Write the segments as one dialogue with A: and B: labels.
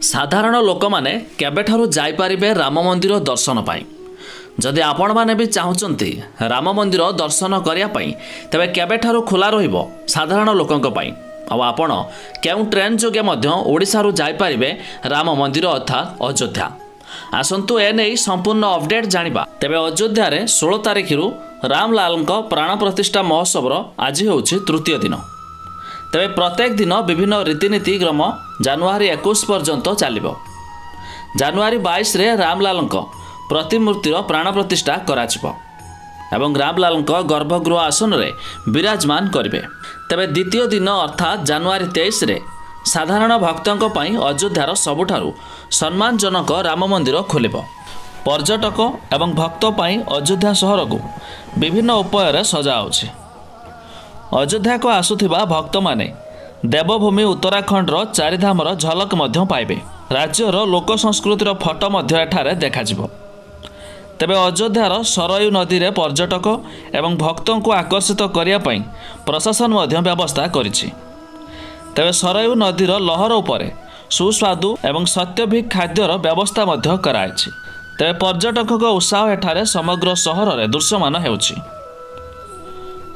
A: साधारण लोक मैंने केबेठारु जाइपारिबे राम मंदिर दर्शन पाई। जदि आपण माने भी चाहूचंती राम मंदिर दर्शन करिया पई तबे केबेठारु खुला रहिबो साधारण लोकंक पई। आ आपण केउ ट्रेन जोगे मध्य ओडिसारु जाइपारिबे राम मंदिर अर्थात अयोध्या। आसंतु एने संपूर्ण अपडेट जानिबा। तबे अयोध्या रे 16 तारिखरु रामलाल प्राण प्रतिष्ठा महोत्सव आज होउछि तृतीय दिन। तेरे प्रत्येक दिन विभिन्न रीतिनीति क्रम जनवरी 21 पर्यंत चलिबो। जनवरी 22 रे रामलाल प्रतिमूर्तिर प्राण प्रतिष्ठा कराजिबो एवं रामलाल गर्भगृह आसन रे विराजमान करिवे। तेबे द्वितीय दिन अर्थात जनवरी 23 रे साधारण भक्तों पई अयोध्यार सबुठारु सम्मानजनक राम मंदिर खोलिबो। पर्यटक एवं भक्त पई अयोध्या सहर को विभिन्न उपाय सजाउछि। अयोध्या को आसुथिबा भक्त माने देवभूमि उत्तराखंडर चारिधामर झलक मध्य पाइबे। राज्यर लोक संस्कृतिर फोटो मध्य एठारे देखाजिबो। तेबे अयोध्यार सरयू नदी रे पर्यटक एवं भक्तों को आकर्षित करिया पई प्रशासन मध्य व्यवस्था करिछि। तेबे सरयू नदीर लहर उपरे सुस्वादु एवं सत्यभिक खाद्यर व्यवस्था मध्य कराइछि। तेबे पर्यटकक उत्साह एठारे समग्र सहर रे दृश्यमान हेउछि।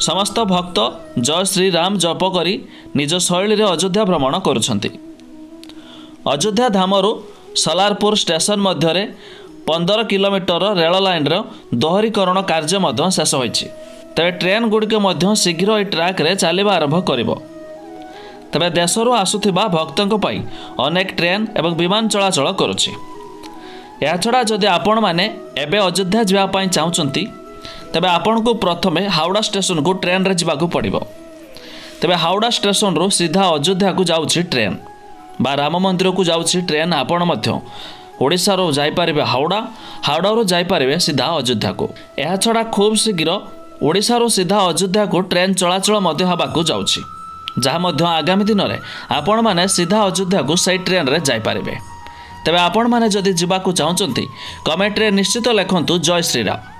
A: समस्त भक्त जय श्री राम जप करी निज शैली रे अयोध्या भ्रमण करुछंती। अयोध्या धामरु सलारपुर स्टेशन मध्य 15 किलोमीटर रेल लाइन दोहरीकरण कार्य मध्य शेष होइछि। तेबे ट्रेन गुड़िक मध्य शीघ्र ए ट्रैक रे चलिबा आरंभ करिबो। तेबे देशरु आसुथिबा भक्तों पई अनेक ट्रेन एवं विमान चलाचल करुछि। या छड़ा जदि आपण माने एबे अयोध्या जिबा पई चाहुचंती तेबे आपण को प्रथमे हावड़ा स्टेशन को ट्रेन रे जिबाकू पड़िबो। तेबे हावड़ा स्टेशन रो सीधा अयोध्या को जाउछि ट्रेन बा राम मंदिर को जाउछि ट्रेन। आपण मध्य ओडिसा रो जाई पारिबे हावड़ा रो जाई पारिबे सीधा अयोध्या को। एहा छड़ा खूब शीघ्र ओडिसा रो सीधा अयोध्या को ट्रेन चलाचल मध्य हबाकू जाउछि, जहा मध्य आगामी दिन रे आपण माने सीधा अयोध्या को सही ट्रेन रे जाई पारिबे। तेबे आपण माने जदि जिबाकू चाहुचंती कमेंट रे निश्चित लेखंतु जय श्री राम।